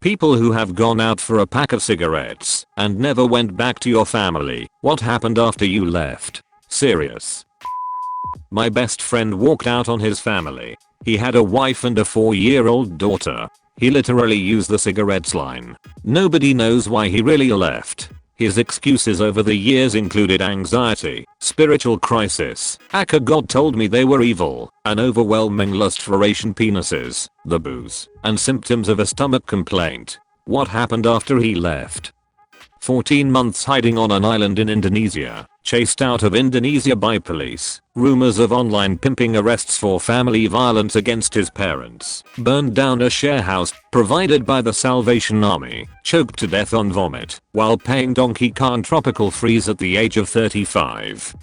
People who have gone out for a pack of cigarettes and never went back to your family. What happened after you left? Serious. My best friend walked out on his family. He had a wife and a 4-year-old daughter. He literally used the cigarettes line. Nobody knows why he really left. His excuses over the years included anxiety, spiritual crisis, God told me they were evil, an overwhelming lust for Asian penises, the booze, and symptoms of a stomach complaint. What happened after he left? 14 months hiding on an island in Indonesia, chased out of Indonesia by police, rumors of online pimping, arrests for family violence against his parents, burned down a share house provided by the Salvation Army, choked to death on vomit, while paying Donkey Kong tropical freeze at the age of 35.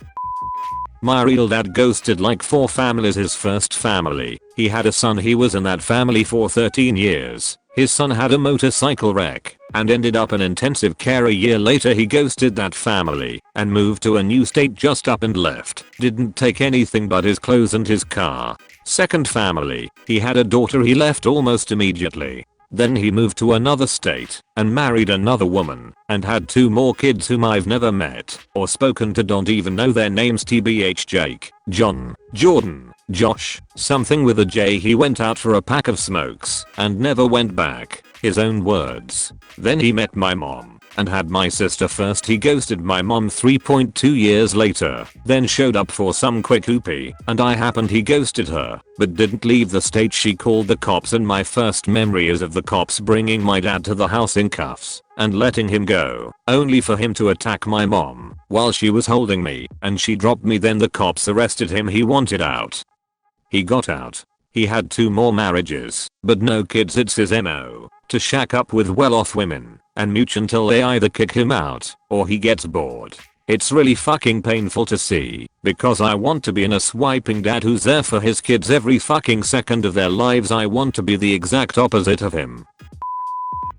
My real dad ghosted like 4 families. His first family, he had a son, he was in that family for 13 years. His son had a motorcycle wreck and ended up in intensive care. A year later he ghosted that family and moved to a new state, just up and left. Didn't take anything but his clothes and his car. Second family, he had a daughter, he left almost immediately. Then he moved to another state and married another woman and had 2 more kids whom I've never met or spoken to, don't even know their names. TBH Jake, John, Jordan, Josh, something with a J. He went out for a pack of smokes and never went back. His own words. Then he met my mom and had my sister. First he ghosted my mom 3.2 years later, then showed up for some quick whoopee and he ghosted her, but didn't leave the state. She called the cops and my first memory is of the cops bringing my dad to the house in cuffs and letting him go, only for him to attack my mom while she was holding me and she dropped me. Then the cops arrested him. He wanted out. He got out. He had 2 more marriages, but no kids. It's his MO to shack up with well-off women and mooch until they either kick him out or he gets bored. It's really fucking painful to see, because I want to be a swiping dad who's there for his kids every fucking second of their lives. I want to be the exact opposite of him.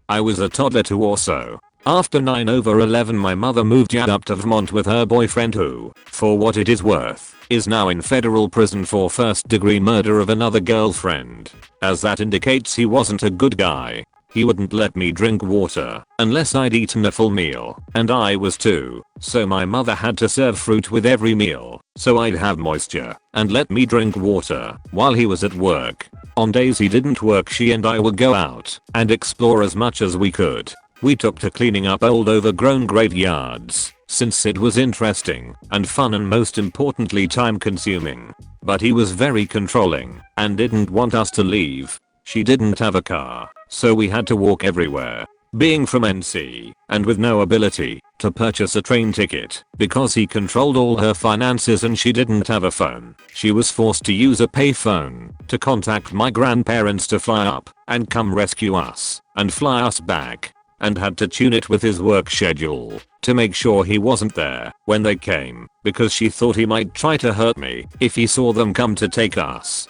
I was a toddler too also. After 9/11 my mother moved up to Vermont with her boyfriend who, for what it is worth, is now in federal prison for first-degree murder of another girlfriend. As that indicates, he wasn't a good guy. He wouldn't let me drink water unless I'd eaten a full meal, and I was 2, so my mother had to serve fruit with every meal so I'd have moisture and let me drink water while he was at work. On days he didn't work, she and I would go out and explore as much as we could. We took to cleaning up old overgrown graveyards since it was interesting and fun and most importantly time consuming. But he was very controlling and didn't want us to leave. She didn't have a car, so we had to walk everywhere. Being from NC and with no ability to purchase a train ticket because he controlled all her finances and she didn't have a phone, she was forced to use a payphone to contact my grandparents to fly up and come rescue us and fly us back, and had to tune it with his work schedule to make sure he wasn't there when they came, because she thought he might try to hurt me if he saw them come to take us.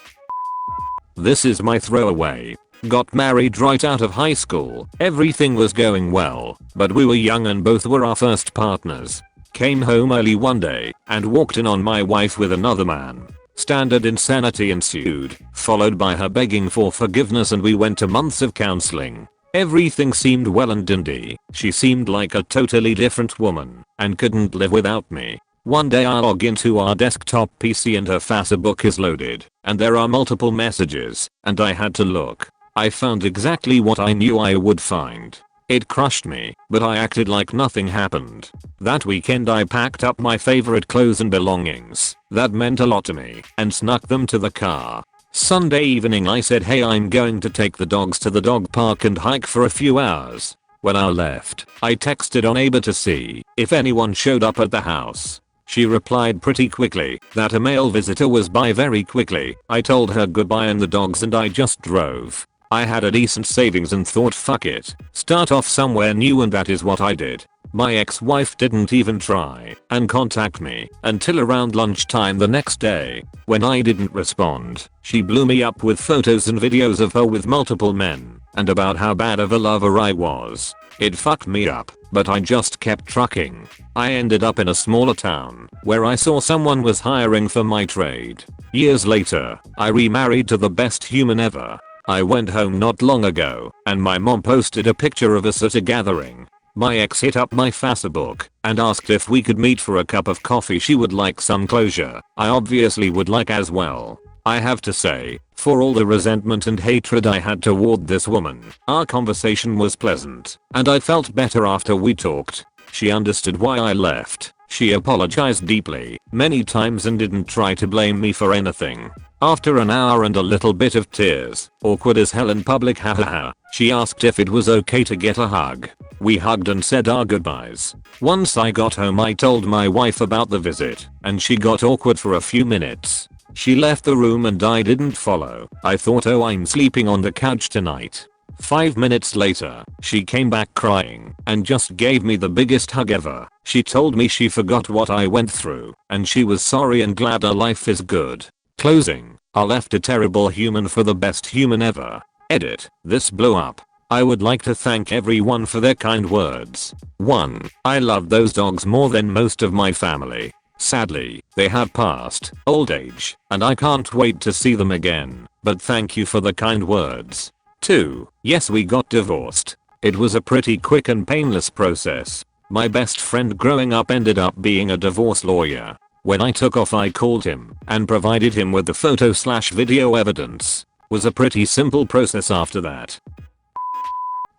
This is my throwaway. Got married right out of high school. Everything was going well, but we were young and both were our first partners. Came home early one day and walked in on my wife with another man. Standard insanity ensued, followed by her begging for forgiveness, and we went to months of counseling. Everything seemed well and dandy. She seemed like a totally different woman and couldn't live without me. One day I log into our desktop PC and her Facebook is loaded and there are multiple messages, and I had to look. I found exactly what I knew I would find. It crushed me, but I acted like nothing happened. That weekend I packed up my favorite clothes and belongings that meant a lot to me and snuck them to the car. Sunday evening I said, hey, I'm going to take the dogs to the dog park and hike for a few hours. When I left, I texted on neighbor to see if anyone showed up at the house. She replied pretty quickly that a male visitor was by very quickly. I told her goodbye and the dogs and I just drove. I had a decent savings and thought, fuck it, start off somewhere new, and that is what I did. My ex-wife didn't even try and contact me until around lunchtime the next day. When I didn't respond, she blew me up with photos and videos of her with multiple men and about how bad of a lover I was. It fucked me up, but I just kept trucking. I ended up in a smaller town where I saw someone was hiring for my trade. Years later, I remarried to the best human ever. I went home not long ago and my mom posted a picture of us at a gathering. My ex hit up my Facebook and asked if we could meet for a cup of coffee. She would like some closure. I obviously would like as well. I have to say, for all the resentment and hatred I had toward this woman, our conversation was pleasant and I felt better after we talked. She understood why I left. She apologized deeply, many times, and didn't try to blame me for anything. After an hour and a little bit of tears, awkward as hell in public, hahaha, she asked if it was okay to get a hug. We hugged and said our goodbyes. Once I got home I told my wife about the visit, and she got awkward for a few minutes. She left the room and I didn't follow. I thought, oh, I'm sleeping on the couch tonight. 5 minutes later, she came back crying and just gave me the biggest hug ever. She told me she forgot what I went through and she was sorry and glad her life is good. Closing. I left a terrible human for the best human ever. Edit. This blew up. I would like to thank everyone for their kind words. 1. I love those dogs more than most of my family. Sadly, they have passed, old age, and I can't wait to see them again, but thank you for the kind words. 2. Yes, we got divorced. It was a pretty quick and painless process. My best friend growing up ended up being a divorce lawyer. When I took off I called him and provided him with the photo/video evidence. Was a pretty simple process after that.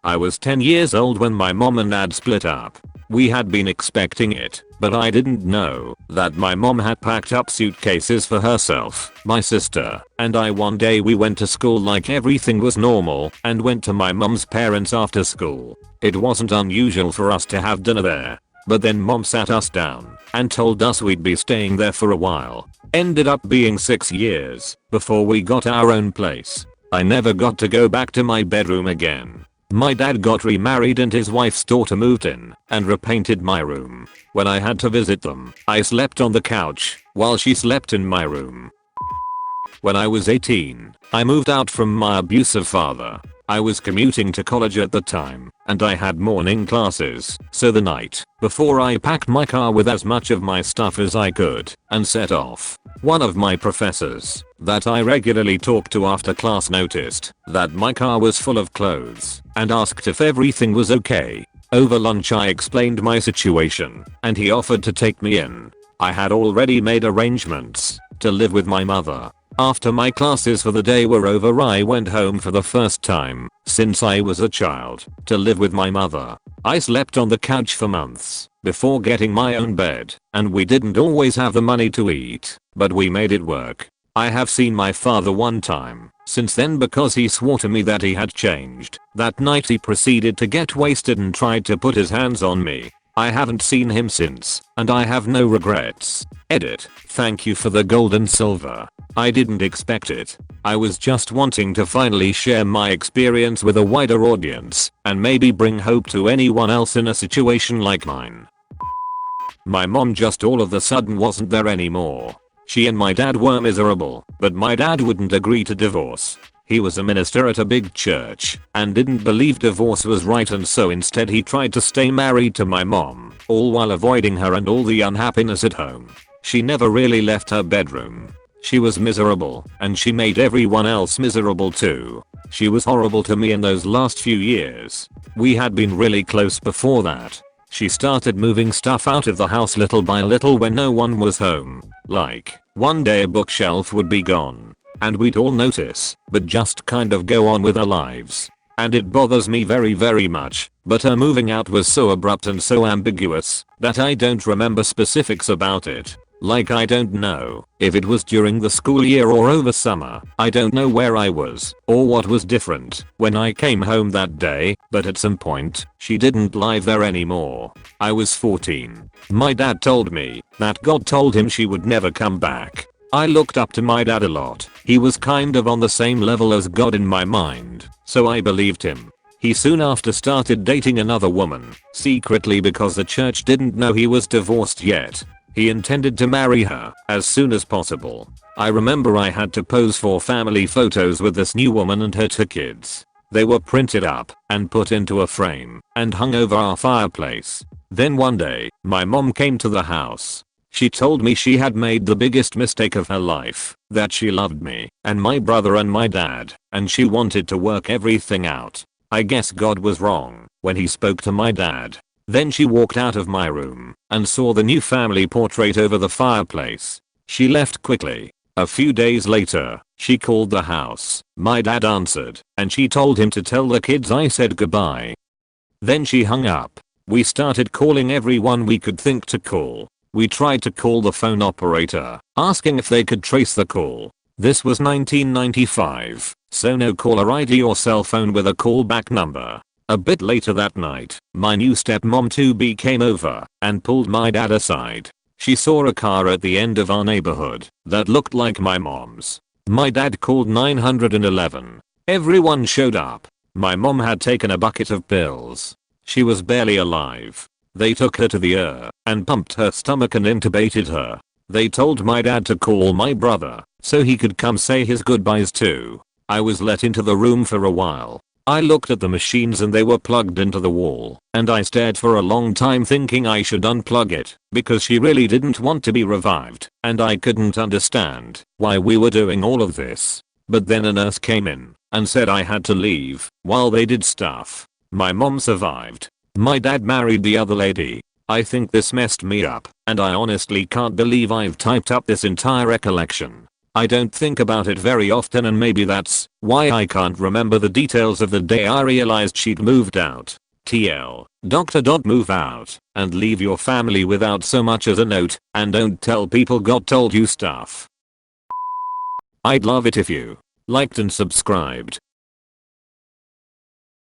I was 10 years old when my mom and dad split up. We had been expecting it, but I didn't know that my mom had packed up suitcases for herself, my sister, and I. One day we went to school like everything was normal and went to my mom's parents after school. It wasn't unusual for us to have dinner there, but then mom sat us down and told us we'd be staying there for a while. Ended up being 6 years before we got our own place. I never got to go back to my bedroom again. My dad got remarried and his wife's daughter moved in and repainted my room. When I had to visit them, I slept on the couch while she slept in my room. When I was 18, I moved out from my abusive father. I was commuting to college at the time and I had morning classes, so the night before I packed my car with as much of my stuff as I could and set off. One of my professors that I regularly talked to after class noticed that my car was full of clothes and asked if everything was okay. Over lunch I explained my situation and he offered to take me in. I had already made arrangements to live with my mother. After my classes for the day were over I went home for the first time since I was a child to live with my mother. I slept on the couch for months before getting my own bed, and we didn't always have the money to eat, but we made it work. I have seen my father one time since then because he swore to me that he had changed. That night he proceeded to get wasted and tried to put his hands on me. I haven't seen him since, and I have no regrets. Edit. Thank you for the gold and silver. I didn't expect it. I was just wanting to finally share my experience with a wider audience and maybe bring hope to anyone else in a situation like mine. My mom just all of a sudden wasn't there anymore. She and my dad were miserable, but my dad wouldn't agree to divorce. He was a minister at a big church and didn't believe divorce was right, and so instead he tried to stay married to my mom, all while avoiding her and all the unhappiness at home. She never really left her bedroom. She was miserable and she made everyone else miserable too. She was horrible to me in those last few years. We had been really close before that. She started moving stuff out of the house little by little when no one was home. Like, one day a bookshelf would be gone and we'd all notice, but just kind of go on with our lives. And it bothers me very very much, but her moving out was so abrupt and so ambiguous that I don't remember specifics about it. Like, I don't know if it was during the school year or over summer. I don't know where I was or what was different when I came home that day, but at some point, she didn't live there anymore. I was 14. My dad told me that God told him she would never come back. I looked up to my dad a lot. He was kind of on the same level as God in my mind, so I believed him. He soon after started dating another woman, secretly because the church didn't know he was divorced yet. He intended to marry her as soon as possible. I remember I had to pose for family photos with this new woman and her 2 kids. They were printed up and put into a frame and hung over our fireplace. Then one day, my mom came to the house. She told me she had made the biggest mistake of her life, that she loved me and my brother and my dad, and she wanted to work everything out. I guess God was wrong when he spoke to my dad. Then she walked out of my room and saw the new family portrait over the fireplace. She left quickly. A few days later, she called the house. My dad answered, and she told him to tell the kids I said goodbye. Then she hung up. We started calling everyone we could think to call. We tried to call the phone operator, asking if they could trace the call. This was 1995, so no caller ID or cell phone with a callback number. A bit later that night, my new stepmom to-be came over and pulled my dad aside. She saw a car at the end of our neighborhood that looked like my mom's. My dad called 911. Everyone showed up. My mom had taken a bucket of pills. She was barely alive. They took her to the ER and pumped her stomach and intubated her. They told my dad to call my brother so he could come say his goodbyes too. I was let into the room for a while. I looked at the machines and they were plugged into the wall, and I stared for a long time thinking I should unplug it because she really didn't want to be revived, and I couldn't understand why we were doing all of this. But then a nurse came in and said I had to leave while they did stuff. My mom survived. My dad married the other lady. I think this messed me up, and I honestly can't believe I've typed up this entire recollection. I don't think about it very often, and maybe that's why I can't remember the details of the day I realized she'd moved out. TL. Dr. Move out and leave your family without so much as a note, and don't tell people God told you stuff. I'd love it if you liked and subscribed.